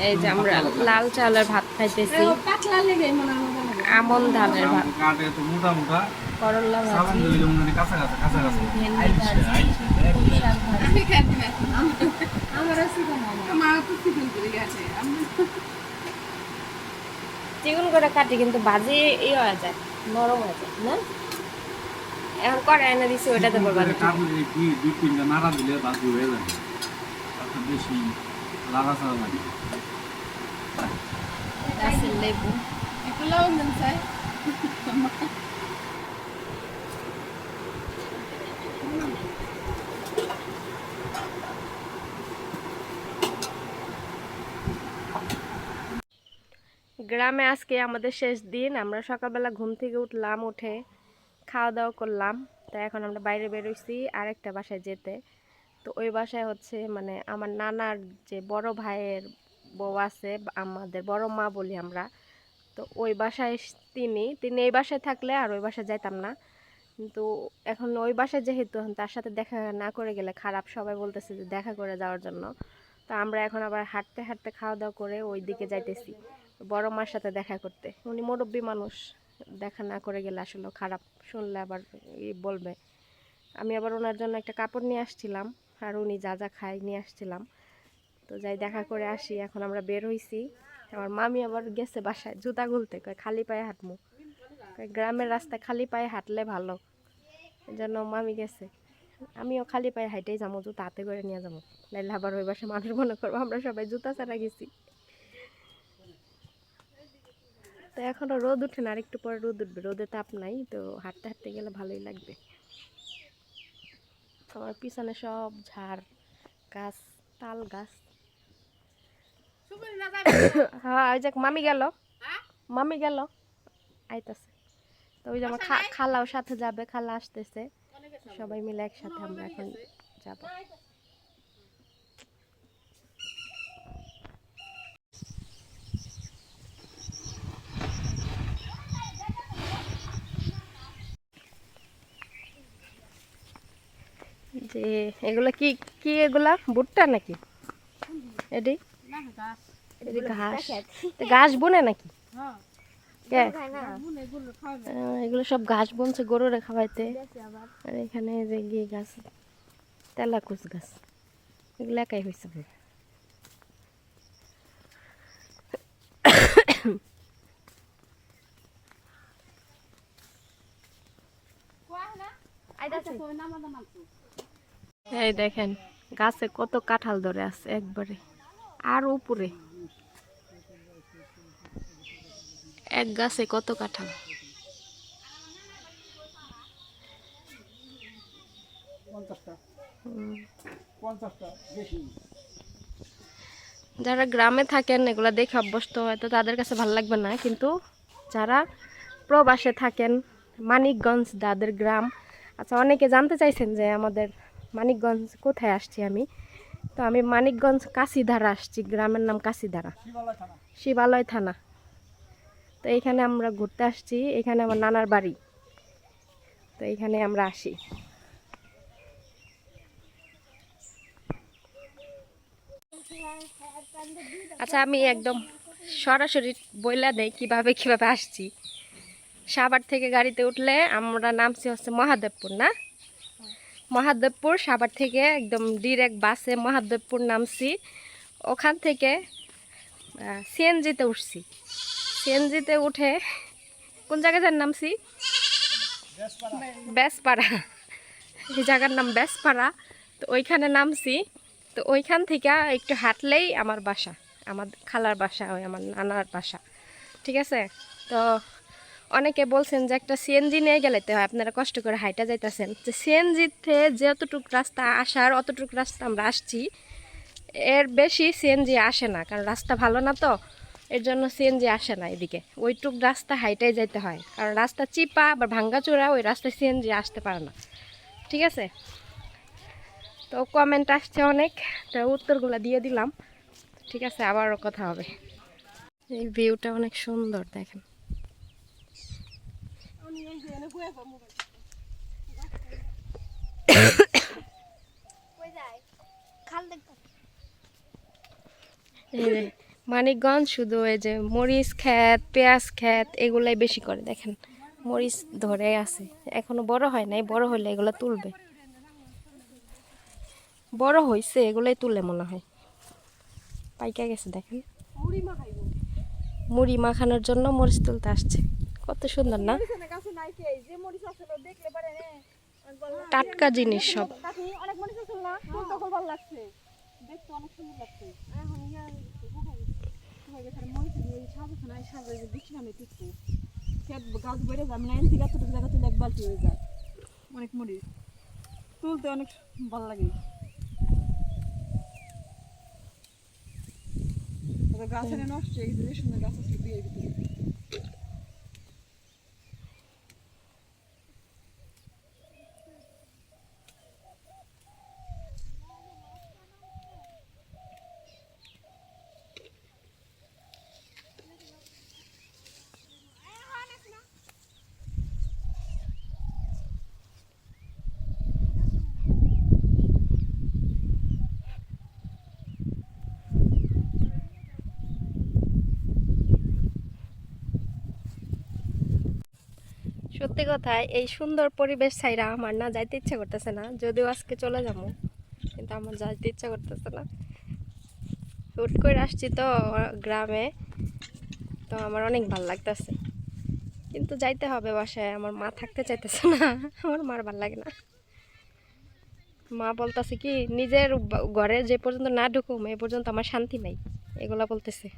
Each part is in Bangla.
এই যে আমরা লাল চালের ভাত খাইতেছি, আমন ধানের ভাত, করলা ভাজি, ভেন্ডি ভাজি, পুঁই শাক ভাজি। চিকন করে কাটি কিন্তু ভাজি হয়ে যায়, নরম হয়ে যায় না। এখন করে এনে দিছি, ওইটাতে বলবা নাড়া দিলে ভাজি হয়ে যাবে, বেশি লাগা ছাড়া লাগে। গাছের লেবু গ্রামে আজকে আমাদের শেষ দিন। আমরা সকালবেলা ঘুম থেকে উঠলাম, উঠে খাওয়া দাওয়া করলাম। তো এখন আমরা বাইরে বেরোইছি আরেকটা বাসায় যেতে। তো ওই বাসায় হচ্ছে মানে আমার নানার যে বড় ভাইয়ের বউ আছে, আমাদের বড় মা বলি আমরা। তো ওই বাসায় তিনি এই বাসায় থাকলে আর ওই বাসায় যাইতাম না, কিন্তু এখন ওই বাসায় যেহেতু তার সাথে দেখা না করে গেলে খারাপ, সবাই বলতেছে যে দেখা করে যাওয়ার জন্য। তো আমরা এখন আবার হাঁটতে হাঁটতে খাওয়া দাওয়া করে ওই দিকে যাইতেছি বড় মার সাথে দেখা করতে। উনি মুরব্বী মানুষ, দেখা না করে গেলে আসলে খারাপ, শুনলে আবার বলবে। আমি আবার ওনার জন্য একটা কাপড় নিয়ে আসছিলাম, আর উনি যা যা খায় নিয়ে আসছিলাম। তো যাই দেখা করে আসি। এখন আমরা বের হইছি। আমার মামি আবার গেছে বাসায় জুতা খুলতে, কয় খালি পায়ে হাঁটমু, গ্রামের রাস্তায় খালি পায়ে হাঁটলে ভালো, এই জন্য মামি গেছে। আমিও খালি পায়ে হাঁটেই যাবো, জুতা হাতে করে নিয়ে যাবো, নাইলে আবার ওই বাসায় মানুষ মনে করবো আমরা সবাই জুতা ছাড়া গেছি। তো এখনো রোদ উঠে না, আর একটু পরে রোদ উঠবে, রোদে তাপ নাই, তো হাঁটতে হাঁটতে গেলে ভালোই লাগবে। আমার পিছনে সব ঝাড় গাছ, তাল গাছ। হ্যাঁ ওই যে মামি গেল, মামি গেল, আইতাছে। তো ওই যে আমার খালাও সাথে যাবে, খালা আসতেছে, সবাই মিলে একসাথে আমরা এখন যাব। যে এগুলা কি কি এগুলা ভুট্টা নাকি? এডি এডি ঘাস, ঘাস বুনে নাকি? এগুলো সব ঘাস বুনছে গরুরে খাওয়াইতে। আর এখানে যে গিয়ে গাছ, তেলাকুচ গাছ, এগুলো একাই হয়েছে। এই দেখেন গাছে কত কাঁঠাল ধরে আছে একবারে, আর উপরে এক গাছে কত কাঁঠাল। যারা গ্রামে থাকেন এগুলা দেখে অভ্যস্ত, হয়তো তাদের কাছে ভালো লাগবে না, কিন্তু যারা প্রবাসে থাকেন, মানিকগঞ্জ যাদের গ্রাম। আচ্ছা, অনেকে জানতে চাইছেন যে আমাদের মানিকগঞ্জ কোথায় আসছি আমি। তো আমি মানিকগঞ্জ কাশিধারা আসছি, গ্রামের নাম কাশিধারা, শিবালয় থানা। তো এইখানে আমরা ঘুরতে আসছি, এখানে আমার নানার বাড়ি, তো এইখানে আমরা আসি। আচ্ছা, আমি একদম সরাসরি বইলা দেই কিভাবে কিভাবে আসছি। সাভার থেকে গাড়িতে উঠলে আমরা নামছি হচ্ছে মহাদেবপুর, না মহাদেবপুর, সাভার থেকে একদম ডিরেক্ট বাসে মহাদেবপুর নামছি। ওখান থেকে সিএনজিতে উঠছি, সিএনজিতে উঠে কোন জায়গায় নামছি? বেসপাড়া, এই জায়গার নাম বেসপাড়া। তো ওইখানে নামছি। তো ওইখান থেকে একটু হাঁটলেই আমার বাসা, আমার খালার বাসা, ওই আমার নানার বাসা, ঠিক আছে। তো অনেকে বলছেন যে একটা সিএনজি নিয়ে গেলে তো আপনারা কষ্ট করে হাইটা যাইতেছেন, যে সিএনজিতে যতটুকু রাস্তা আসার অতটুকু রাস্তা আমরা আসছি, এর বেশি সিএনজি আসে না, কারণ রাস্তা ভালো না, তো এর জন্য সিএনজি আসে না এদিকে। ওইটুক রাস্তা হাইটাই যেতে হয়, কারণ রাস্তা চিপা বা ভাঙ্গাচোরা, ওই রাস্তায় সিএনজি আসতে পারে না, ঠিক আছে। তো কমেন্ট আসছে অনেক, তো উত্তরগুলো দিয়ে দিলাম, ঠিক আছে, আবারও কথা হবে। এই ভিউটা অনেক সুন্দর, দেখেন। এই যে মানিকগঞ্জ শুধু এই যে মরিচ ক্ষেত পেঁয়াজ ক্ষেত এগুলাই বেশি করে দেখেন, মরিচ ধরে আছে, এখনো বড় হয় নাই, বড় হলে এগুলো তুলবে, বড় হয়েছে এগুলাই তুলে মনে হয়, পাইকা গেছে দেখেন, মুড়ি মাখানোর জন্য মরিচ তুলতে আসছে, কত সুন্দর না, টাটকা জিনিস সব। অনেক মরিচ তুলতে অনেক ভালো লাগে। গাছ এনে নষ্ট হয়ে গেছে, সুন্দর গাছ আসলে বিয়ের ভিতরে। সত্যি কথায় এই সুন্দর পরিবেশ ছাইরা আমার না যাইতে ইচ্ছা করতেছে না, যদিও আজকে চলে যাবো, কিন্তু আমার যাইতে ইচ্ছা করতেছে না, হুট করে আসছি তো গ্রামে, তো আমার অনেক ভালো লাগতেছে, কিন্তু যাইতে হবে বাসায়, আমার মা থাকতে চাইতেছে না, আমার মার ভাল লাগে না, মা বলতেছে কি নিজের ঘরে যে পর্যন্ত না ঢুকুম এ পর্যন্ত আমার শান্তি নাই, এগুলা বলতেছে।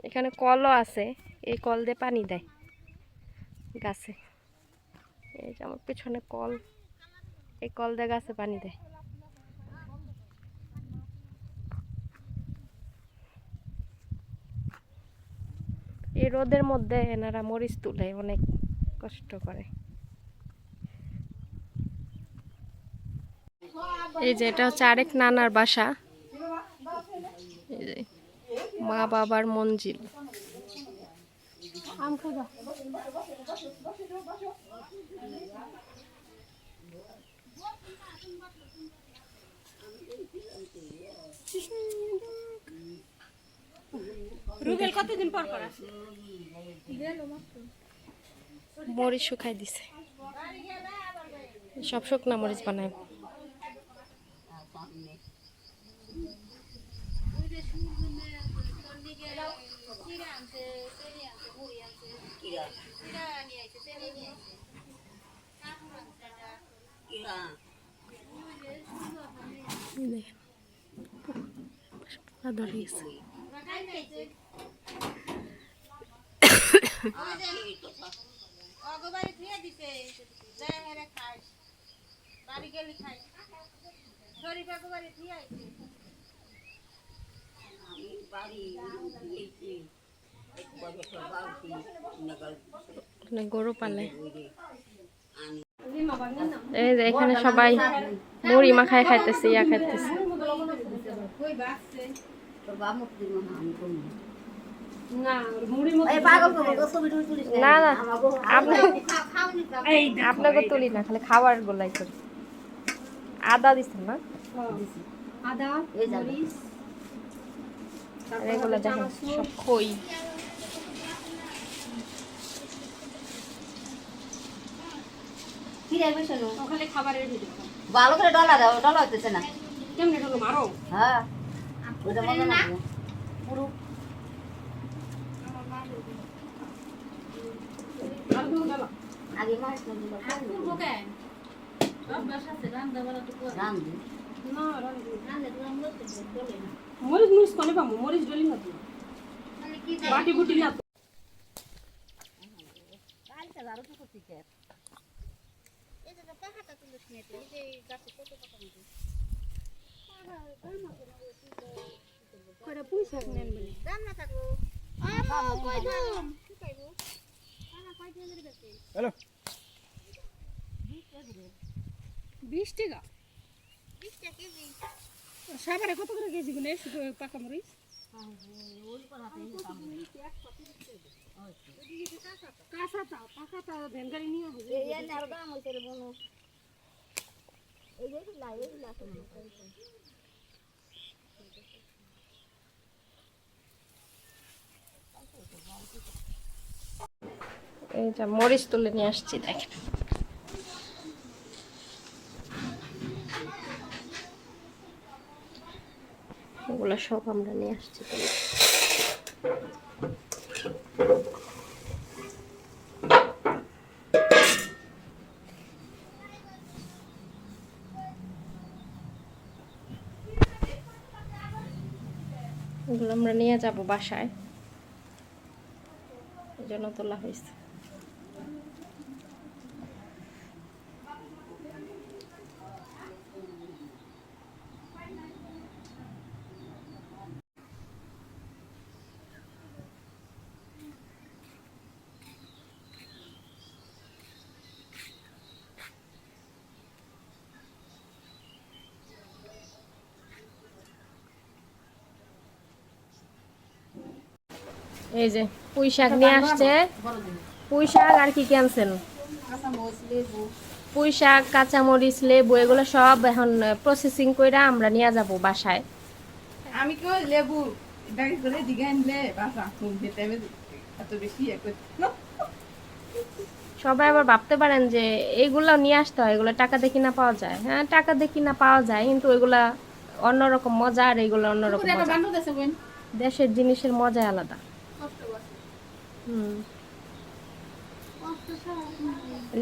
এখানে কলও আছে, এই কল দিয়ে পানি দেয় গাছে, এই যে আমার পিছনে কল, এই কল দিয়ে গাছে পানি দেয়। এই রোদের মধ্যে এনারা মরিচ তুলে অনেক কষ্ট করে। এই যে এটা হচ্ছে আরেক নানার বাসা, এই যে মা বাবার মঞ্জিল। রুবেল কতদিন পর পর আসে? মরিচ শুকাই দিছে, সব শুকনা মরিচ বানায়। গরু পালে, এই যে এখানে সবাই মুড়ি মাখায় খাইতেছে, ইয়া খাইতেছে। না না আপনাকে তুলি না, খালি খাবার গোলাই করি। আদা দিচ্ছেন না, আদা মরিচ এগুলো দেখেন সব খই। ওখানে খাবারের ভিতরে ভালো করে ডলা দাও, ডলা হইতেছে না। কেমনে ঢোলো মারো? হ্যাঁ ওটা মজা না পুরো আগে মাছ না দিবা রান্ধি না মরিচ মরিচ কোনে পাবো, মরিচ ডলি না তো বাটি বুটি না তো। কালকে আরো তো করতে চাই এই যে পাহাড়টা তুলিস না, এই যে গাছে কত পাতা মতো কয়টা পুঁই শাক নেন বলে দাম না থাকবো আমো কই দাম কি পাইবো টাকা কয় দিয়ে মেরে দিতে। হ্যালো 20 টাকা 20 টাকা কেজি সাবারে কত করে কেজি গুনে শুধু পাকা মরিচ? ওই পাহাড়ে দাম কাঁচাটা পাকাটা ভেনগারি নিয়ে হবে এই এনে আর দাম হইছে রে বোন, এই এইটা মরিচ তুলে নিয়ে আসছি দেখেন। এগুলো সব আমরা নিয়ে আসছি তুলে। এগুলো আমরা নিয়ে যাব বাসায়, এই জন্য তোলা হয়েছে। এই যে পুঁই শাক নিয়ে আসছে, পুঁই শাক আর কি কি আনছেন? পুঁই শাক, কাঁচামরিচ, লেবু, এগুলো সব এখন প্রসেসিং কইরা আমরা নিয়ে যাব বাসায়। আমি কেউ লেবু ব্যাগে করে দিকে আনলে বাসা খুব খেতে হবে এত বেশি সবাই আবার ভাবতে পারেন যে এগুলো নিয়ে আসতে হয়, এগুলো টাকা দিয়ে কিনা পাওয়া যায়। হ্যাঁ, টাকা দিয়ে কিনা পাওয়া যায়, কিন্তু ওইগুলা অন্যরকম মজা আর এগুলো অন্যরকম মজা। দেশের জিনিসের মজাই আলাদা।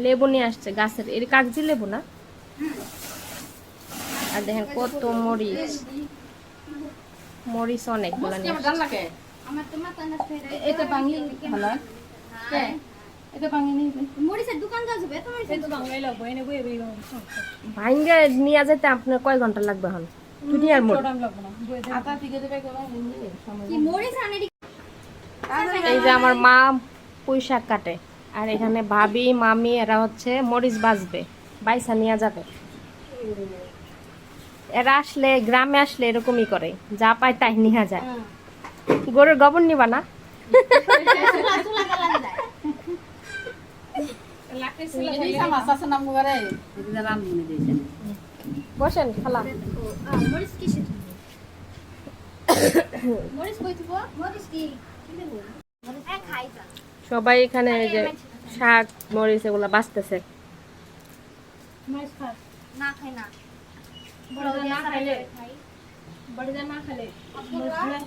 লেবু নিয়ে আসছে গাছের, এর কাগজি লেবু না। আর দেখেন কত মরিচ, মরিচ অনেকগুলো নিয়ে আসছে। আমার তো মাথা নষ্ট হয়ে যায়। এটা বাঙালি ভালো এটা বাঙালি মরিচের দোকান যাবে তো মরিচের দোকান ভাঙ্গে নিয়ে যেতে আপনার কয় ঘন্টা লাগবে? এখন দুনিয়ার মোড়। আটা থেকে দেবে কি মরিচ আনে এই যে আমার মা পুঁই শাক কাটে, আর এখানে ভাবি মামি এরা হচ্ছে মরিচ বাজবে, বাইসা নিয়ে যাবে। এরা আসলে গ্রামে আসলে এরকমই করে, যা পায় তাই নিয়ে যায়। গরুর গোবর নিবা না? বসেন খালা। মরিচ কিসের মরিচ কই দিব মরিচ কি দেব হ্যাঁ খাই যা সবাই এখানে এই যে শাক মরিচ এগুলো বাঁচতেছে। মরিচ খা না খাই না বড় না খাইলে খাই বড় যা না খেলে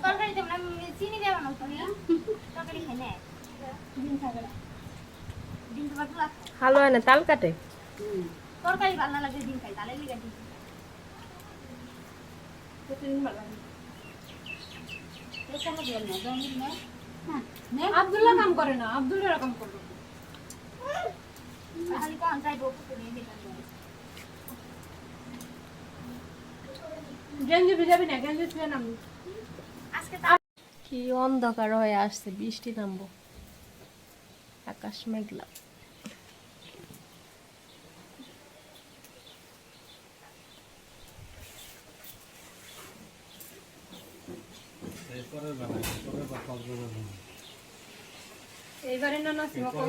তরকারি দেব না চিনি দেব না তুমি তরকারি খাই না দিন খাবে দিন তো বাদলা ভালো হয় না, তাল কাটে। তরকারি ভালো না লাগে দিন খাই তালে লিগা দিন প্রতিদিন ভালো লাগে এটা হবে না জানি না না আব্দুল্লাহ কাম করে না, আব্দুল্লাহ কাম করবে খালি কোন যাই বকু করে দিতাম গেঞ্জি ভিজাবি না, গেঞ্জি ছুঁয়ে নাম আজকে তো কি অন্ধকার হয়ে আসছে, বৃষ্টি নামবো, আকাশ মেঘলা। এইবারে না না সিমা কল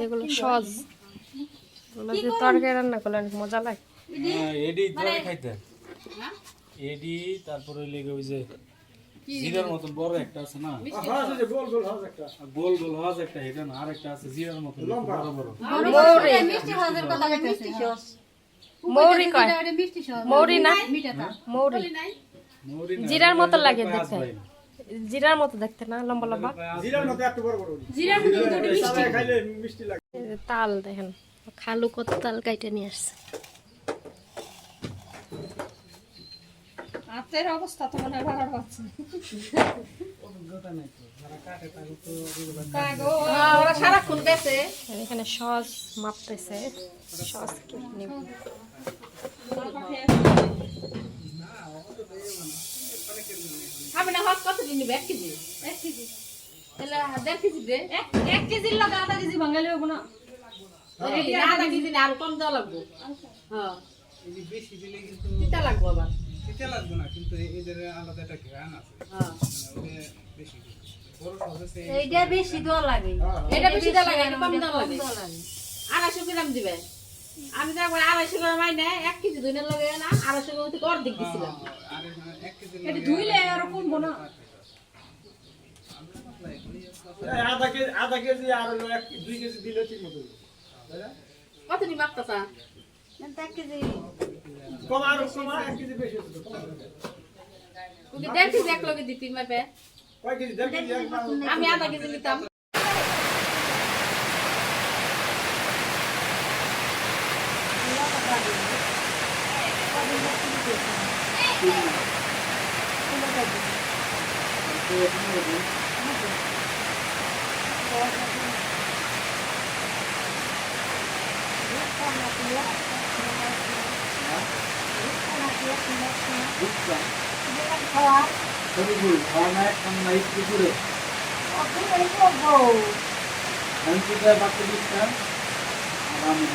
এগুলো সস, এগুলো দিয়ে তরকারি রান্না করলে অনেক মজা লাগে। এডি তোরা খাইতে এডি, তারপরে লেগে ওই যে জিরার মতন বড় একটা আছে না, গোল গোল হাজ একটা, এটা না আর একটা আছে জিরার মতন বড় বড়। মৌরি, মিষ্টি হাজার কথা মিষ্টি সস মৌরি কয়, মিষ্টি সস মৌরি না, মিঠাটা মৌরি মৌরি না, জিরার মতো লাগে এটা দেখতে, পাঁচ ভাই। জিরার মতো দেখতে না, লম্বা লম্বা। জিরার মধ্যে দুটো মিষ্টি এই যে তাল দেখেন, খালু কত তাল কাইটে নিয়ে আসছে। হাতের অবস্থা তো মনে হয় ভালো হচ্ছে ওরা সারাক্ষণ বেঁচে এখানে সস মাপতেছে, সস কি নিব। আমি না হট কত দিন 1 কেজি 1 কেজি তাহলে 1.5 কেজি দে 1 কেজির লগে আধা কেজি বাঙালি হবে না, আধা কেজি না আর কম দেওয়া লাগবে। হ্যাঁ এই বেশি দিলে কিন্তু কিটা লাগবে আবার এটা লাগবে না, কিন্তু এদের আলাদা একটা ঘ্রাণ আছে, হ্যাঁ মানে ওটা বেশি বড় সহজে এইটা বেশি দেওয়া লাগে, এটা বেশি দেওয়া লাগে কম দেওয়া লাগে 250 গ্রাম দিবে আমি তো একবার 250 করে মাইনে 1 কেজি দুইনের লগে না 250 করে থেকে অর্ধেক দিছিলাম এটা ধুইলে আর কমবো না আধা কেজি আর 2 কেজি দিলে ঠিক মতো কত নি মাপতাছা এটা 1 কেজি কমা 1 কেজি বেশি হতো ওকে 1.5 কেজি এক লগে দিতি মাপে কয় কেজি 1.5 কেজি আমি আধা কেজি নিতাম আমি